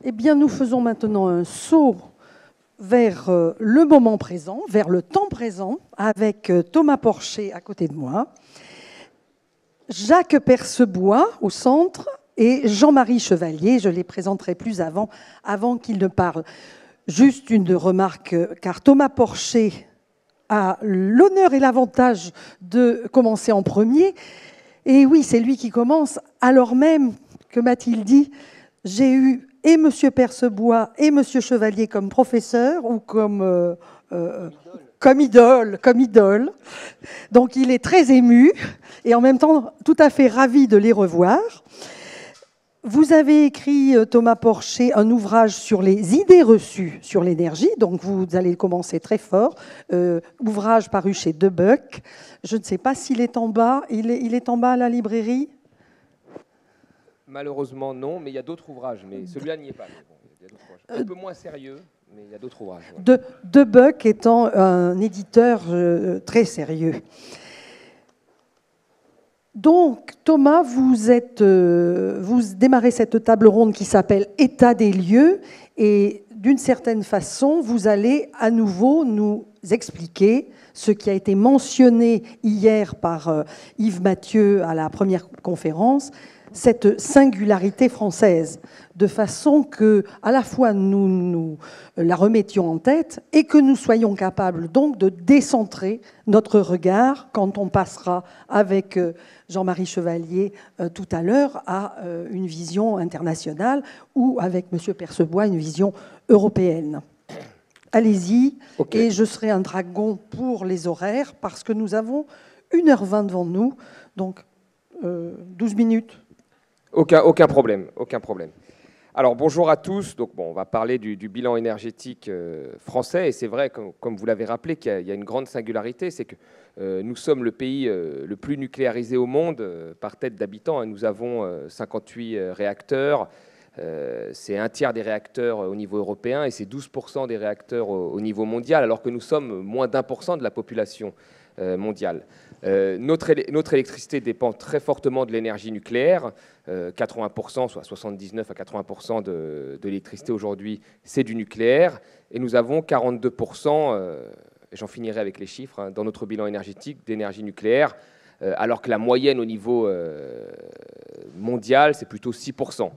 Eh bien, nous faisons maintenant un saut vers le moment présent, vers le temps présent, avec Thomas Porcher à côté de moi, Jacques Percebois au centre et Jean-Marie Chevalier. Je les présenterai plus avant qu'ils ne parlent. Juste une remarque, car Thomas Porcher a l'honneur et l'avantage de commencer en premier. Et oui, c'est lui qui commence, alors même que m'a-t-il dit, j'ai eu et M. Percebois et M. Chevalier comme professeur ou comme idole. Donc il est très ému et en même temps tout à fait ravi de les revoir. Vous avez écrit, Thomas Porcher, un ouvrage sur les idées reçues sur l'énergie, donc vous allez commencer très fort. Ouvrage paru chez De Buck. Je ne sais pas s'il est en bas. Il est en bas à la librairie? Malheureusement, non, mais il y a d'autres ouvrages. Mais celui-là n'y est pas. Bon, il y a d'autres ouvrages. Un peu moins sérieux, mais il y a d'autres ouvrages. Ouais. De Buck étant un éditeur très sérieux. Donc, Thomas, vous démarrez cette table ronde qui s'appelle « État des lieux » et d'une certaine façon, vous allez à nouveau nous expliquer ce qui a été mentionné hier par Yves Mathieu à la première conférence, cette singularité française, de façon que, à la fois, nous la remettions en tête et que nous soyons capables donc de décentrer notre regard quand on passera avec Jean-Marie Chevalier tout à l'heure à une vision internationale ou avec M. Percebois une vision européenne. Allez-y, okay. Et je serai un dragon pour les horaires parce que nous avons 1h20 devant nous, donc 12 minutes. Aucun problème. Alors bonjour à tous. Donc, on va parler du bilan énergétique français. Et c'est vrai, comme vous l'avez rappelé, qu'il y a une grande singularité. C'est que nous sommes le pays le plus nucléarisé au monde par tête d'habitants. Nous avons 58 réacteurs. C'est un tiers des réacteurs au niveau européen et c'est 12% des réacteurs au niveau mondial, alors que nous sommes moins d'1% de la population mondiale. Notre électricité dépend très fortement de l'énergie nucléaire. 80%, soit 79 à 80% de l'électricité aujourd'hui, c'est du nucléaire. Et nous avons 42%, j'en finirai avec les chiffres, dans notre bilan énergétique d'énergie nucléaire, alors que la moyenne au niveau mondial, c'est plutôt 6%.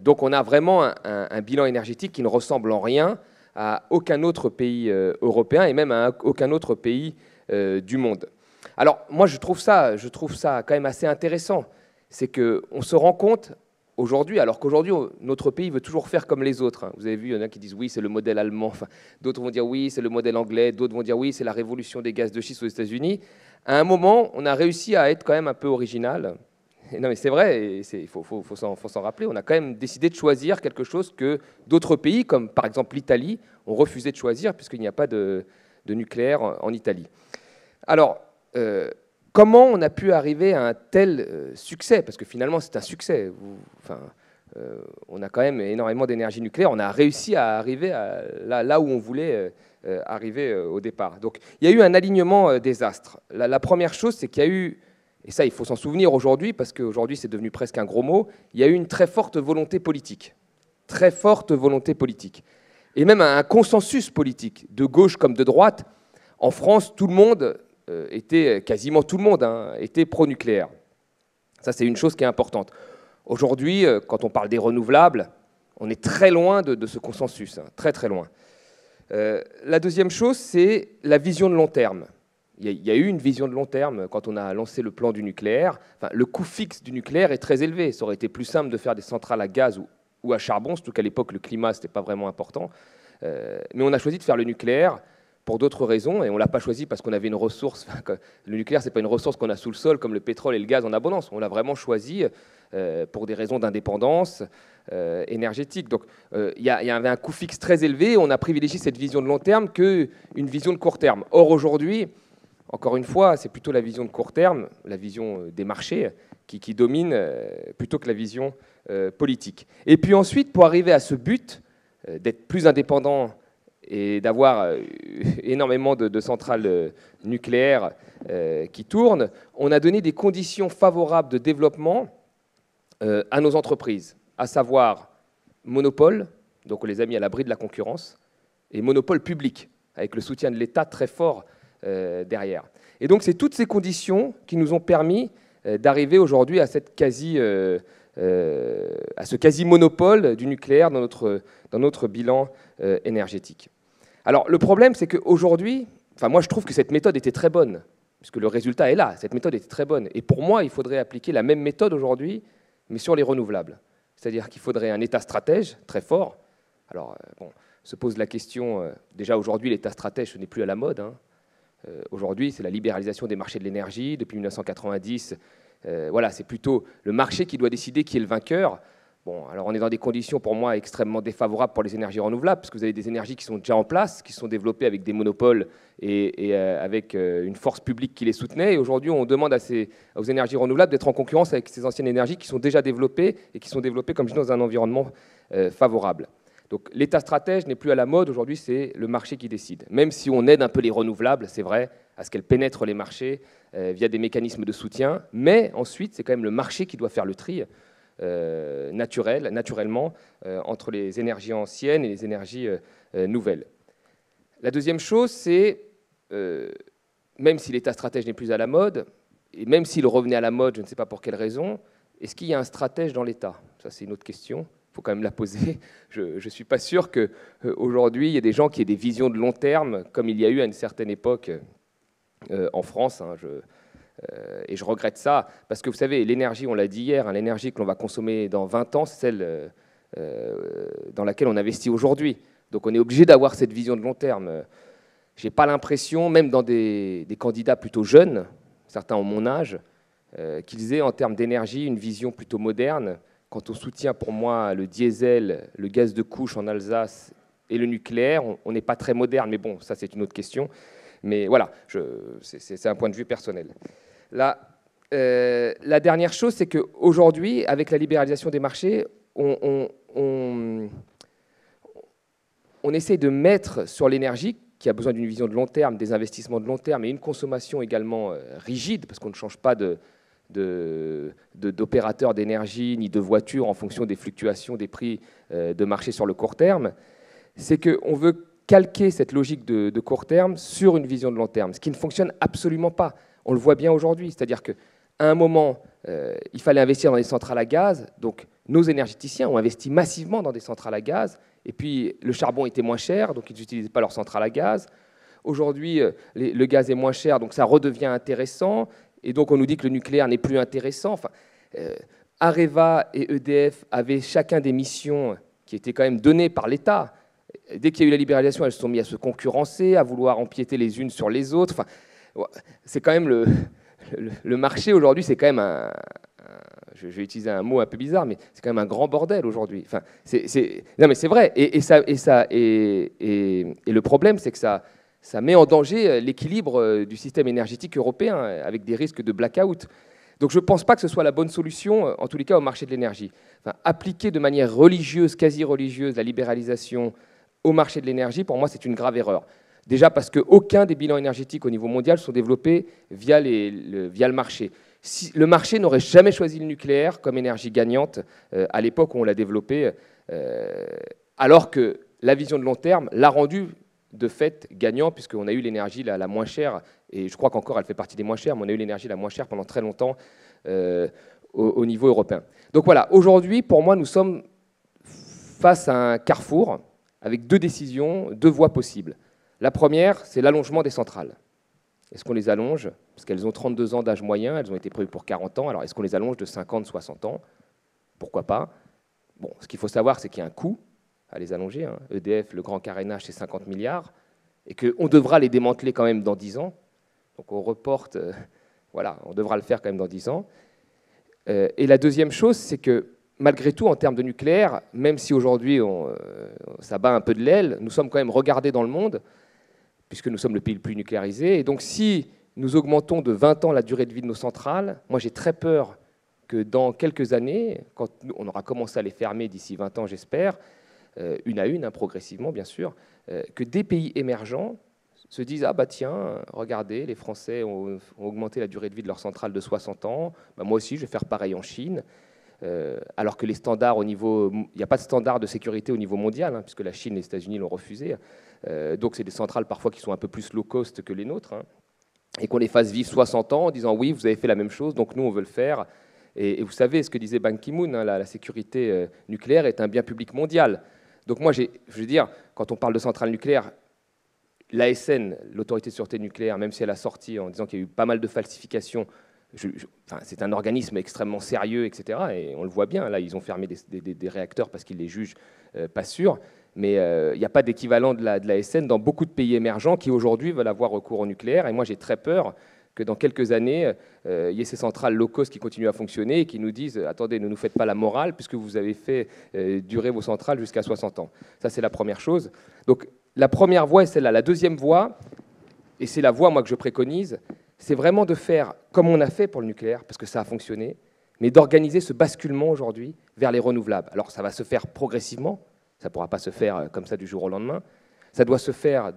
Donc on a vraiment un bilan énergétique qui ne ressemble en rien à aucun autre pays européen et même à aucun autre pays du monde. Alors moi je trouve ça quand même assez intéressant. C'est qu'on se rend compte aujourd'hui, alors qu'aujourd'hui notre pays veut toujours faire comme les autres. Vous avez vu, il y en a qui disent oui c'est le modèle allemand, enfin, d'autres vont dire oui c'est le modèle anglais, d'autres vont dire oui c'est la révolution des gaz de schiste aux États-Unis. À un moment on a réussi à être quand même un peu original. Non mais c'est vrai, il faut s'en rappeler, on a quand même décidé de choisir quelque chose que d'autres pays, comme par exemple l'Italie, ont refusé de choisir puisqu'il n'y a pas de nucléaire en Italie. Alors, comment on a pu arriver à un tel succès? Parce que finalement c'est un succès. On a quand même énormément d'énergie nucléaire, on a réussi à arriver là où on voulait arriver au départ. Donc il y a eu un alignement des astres. La première chose, c'est qu'il y a eu, et ça, il faut s'en souvenir aujourd'hui, parce qu'aujourd'hui, c'est devenu presque un gros mot, il y a eu une très forte volonté politique. Très forte volonté politique. Et même un consensus politique, de gauche comme de droite. En France, tout le monde quasiment tout le monde, était pro-nucléaire. Ça, c'est une chose qui est importante. Aujourd'hui, quand on parle des renouvelables, on est très loin de ce consensus, très très loin. La deuxième chose, c'est la vision de long terme. Il y a eu une vision de long terme quand on a lancé le plan du nucléaire. Enfin, le coût fixe du nucléaire est très élevé. Ça aurait été plus simple de faire des centrales à gaz ou à charbon, surtout qu'à l'époque, le climat, ce n'était pas vraiment important. Mais on a choisi de faire le nucléaire pour d'autres raisons, et on ne l'a pas choisi parce qu'on avait une ressource. Le nucléaire, ce n'est pas une ressource qu'on a sous le sol, comme le pétrole et le gaz en abondance. On l'a vraiment choisi pour des raisons d'indépendance énergétique. Donc, il y avait un coût fixe très élevé. On a privilégié cette vision de long terme qu'une vision de court terme. Or, aujourd'hui, encore une fois, c'est plutôt la vision de court terme, la vision des marchés qui domine plutôt que la vision politique. Et puis ensuite, pour arriver à ce but d'être plus indépendant et d'avoir énormément de centrales nucléaires qui tournent, on a donné des conditions favorables de développement à nos entreprises, à savoir monopole, donc on les a mis à l'abri de la concurrence, et monopole public, avec le soutien de l'État très fort derrière. Et donc c'est toutes ces conditions qui nous ont permis d'arriver aujourd'hui à ce quasi-monopole du nucléaire dans notre bilan énergétique. Alors le problème, c'est qu'aujourd'hui, moi je trouve que cette méthode était très bonne, puisque le résultat est là, cette méthode était très bonne. Et pour moi, il faudrait appliquer la même méthode aujourd'hui, mais sur les renouvelables. C'est-à-dire qu'il faudrait un État stratège très fort. Alors, se pose la question, déjà aujourd'hui, l'État stratège, ce n'est plus à la mode. Aujourd'hui, c'est la libéralisation des marchés de l'énergie. Depuis 1990, voilà, c'est plutôt le marché qui doit décider qui est le vainqueur. Bon, alors on est dans des conditions, pour moi, extrêmement défavorables pour les énergies renouvelables, parce que vous avez des énergies qui sont déjà en place, qui sont développées avec des monopoles et avec une force publique qui les soutenait. Et aujourd'hui, on demande aux énergies renouvelables d'être en concurrence avec ces anciennes énergies qui sont déjà développées et qui sont développées, comme je dis, dans un environnement favorable. Donc l'État stratège n'est plus à la mode. Aujourd'hui, c'est le marché qui décide. Même si on aide un peu les renouvelables, c'est vrai, à ce qu'elles pénètrent les marchés via des mécanismes de soutien. Mais ensuite, c'est quand même le marché qui doit faire le tri naturellement entre les énergies anciennes et les énergies nouvelles. La deuxième chose, c'est, même si l'État stratège n'est plus à la mode, et même s'il revenait à la mode, je ne sais pas pour quelle raison, est-ce qu'il y a un stratège dans l'État? Ça, c'est une autre question. Il faut quand même la poser. Je ne suis pas sûr qu'aujourd'hui, il y ait des gens qui aient des visions de long terme, comme il y a eu à une certaine époque en France. Et je regrette ça, parce que vous savez, l'énergie, on l'a dit hier, l'énergie que l'on va consommer dans 20 ans, c'est celle dans laquelle on investit aujourd'hui. Donc on est obligé d'avoir cette vision de long terme. Je n'ai pas l'impression, même dans des candidats plutôt jeunes, certains ont mon âge, qu'ils aient en termes d'énergie une vision plutôt moderne. Quant au soutien, pour moi, le diesel, le gaz de couche en Alsace et le nucléaire, on n'est pas très moderne, mais bon, ça c'est une autre question. Mais voilà, c'est un point de vue personnel. La dernière chose, c'est qu'aujourd'hui, avec la libéralisation des marchés, on essaie de mettre sur l'énergie, qui a besoin d'une vision de long terme, des investissements de long terme et une consommation également rigide, parce qu'on ne change pas d'opérateur d'énergie ni de voiture en fonction des fluctuations des prix de marché sur le court terme, c'est qu'on veut calquer cette logique de court terme sur une vision de long terme, ce qui ne fonctionne absolument pas. On le voit bien aujourd'hui, c'est-à-dire qu'à un moment, il fallait investir dans des centrales à gaz, donc nos énergéticiens ont investi massivement dans des centrales à gaz, et puis le charbon était moins cher, donc ils n'utilisaient pas leurs centrales à gaz. Aujourd'hui, le gaz est moins cher, donc ça redevient intéressant, et donc on nous dit que le nucléaire n'est plus intéressant. Enfin, Areva et EDF avaient chacun des missions qui étaient quand même données par l'État. Dès qu'il y a eu la libéralisation, elles se sont mises à se concurrencer, à vouloir empiéter les unes sur les autres. Enfin, c'est quand même le marché aujourd'hui, c'est quand même je vais utiliser un mot un peu bizarre, mais c'est quand même un grand bordel aujourd'hui. Enfin, non, mais c'est vrai. Et le problème, c'est que ça met en danger l'équilibre du système énergétique européen, avec des risques de blackout. Donc je ne pense pas que ce soit la bonne solution, en tous les cas, au marché de l'énergie. Enfin, appliquer de manière religieuse, quasi religieuse, la libéralisation au marché de l'énergie, pour moi, c'est une grave erreur. Déjà parce qu'aucun des bilans énergétiques au niveau mondial sont développés via le marché. Le marché n'aurait jamais choisi le nucléaire comme énergie gagnante à l'époque où on l'a développé, alors que la vision de long terme l'a rendu de fait gagnant, puisqu'on a eu l'énergie la moins chère, et je crois qu'encore elle fait partie des moins chères, mais on a eu l'énergie la moins chère pendant très longtemps au niveau européen. Donc voilà, aujourd'hui, pour moi, nous sommes face à un carrefour avec deux décisions, deux voies possibles. La première, c'est l'allongement des centrales. Est-ce qu'on les allonge? Parce qu'elles ont 32 ans d'âge moyen, elles ont été prévues pour 40 ans. Alors, est-ce qu'on les allonge de 50, 60 ans? Pourquoi pas? Bon, ce qu'il faut savoir, c'est qu'il y a un coût à les allonger. EDF, le grand carénage, c'est 50 milliards. Et qu'on devra les démanteler quand même dans 10 ans. Donc, on reporte... voilà, on devra le faire quand même dans 10 ans. Et la deuxième chose, c'est que, malgré tout, en termes de nucléaire, même si aujourd'hui, ça bat un peu de l'aile, nous sommes quand même regardés dans le monde, puisque nous sommes le pays le plus nucléarisé. Et donc, si nous augmentons de 20 ans la durée de vie de nos centrales, moi, j'ai très peur que dans quelques années, quand on aura commencé à les fermer d'ici 20 ans, j'espère, une à une, progressivement, bien sûr, que des pays émergents se disent « Ah, bah tiens, regardez, les Français ont augmenté la durée de vie de leurs centrales de 60 ans, bah, moi aussi, je vais faire pareil en Chine ». alors que les standards au niveau... Il n'y a pas de standard de sécurité au niveau mondial, hein, puisque la Chine et les États-Unis l'ont refusé. Donc c'est des centrales parfois qui sont un peu plus low cost que les nôtres, hein, et qu'on les fasse vivre 60 ans en disant oui, vous avez fait la même chose, donc nous on veut le faire. Et vous savez ce que disait Ban Ki-moon, hein, la sécurité nucléaire est un bien public mondial. Donc moi, je veux dire, quand on parle de centrales nucléaires, l'ASN, l'autorité de sûreté nucléaire, même si elle a sorti en disant qu'il y a eu pas mal de falsifications, enfin, c'est un organisme extrêmement sérieux, etc. Et on le voit bien, là, ils ont fermé des réacteurs parce qu'ils les jugent pas sûrs. Mais il n'y a pas d'équivalent de l'ASN dans beaucoup de pays émergents qui aujourd'hui veulent avoir recours au nucléaire. Et moi, j'ai très peur que dans quelques années, il y ait ces centrales low cost qui continuent à fonctionner et qui nous disent « Attendez, ne nous faites pas la morale puisque vous avez fait durer vos centrales jusqu'à 60 ans ». Ça, c'est la première chose. Donc, la première voie est celle-là. La deuxième voie, et c'est la voie moi, que je préconise, c'est vraiment de faire comme on a fait pour le nucléaire, parce que ça a fonctionné, mais d'organiser ce basculement aujourd'hui vers les renouvelables. Alors, ça va se faire progressivement. Ça ne pourra pas se faire comme ça du jour au lendemain. Ça doit se faire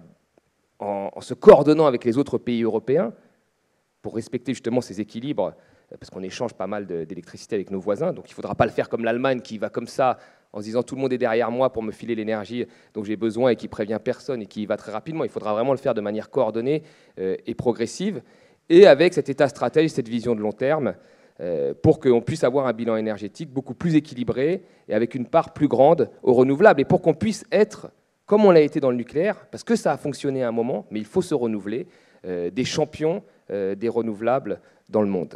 en se coordonnant avec les autres pays européens pour respecter justement ces équilibres, parce qu'on échange pas mal d'électricité avec nos voisins. Donc il ne faudra pas le faire comme l'Allemagne qui va comme ça en se disant tout le monde est derrière moi pour me filer l'énergie dont j'ai besoin et qui prévient personne et qui y va très rapidement. Il faudra vraiment le faire de manière coordonnée et progressive et avec cet état stratège, cette vision de long terme pour qu'on puisse avoir un bilan énergétique beaucoup plus équilibré et avec une part plus grande aux renouvelables et pour qu'on puisse être, comme on l'a été dans le nucléaire, parce que ça a fonctionné à un moment, mais il faut se renouveler, des champions des renouvelables dans le monde.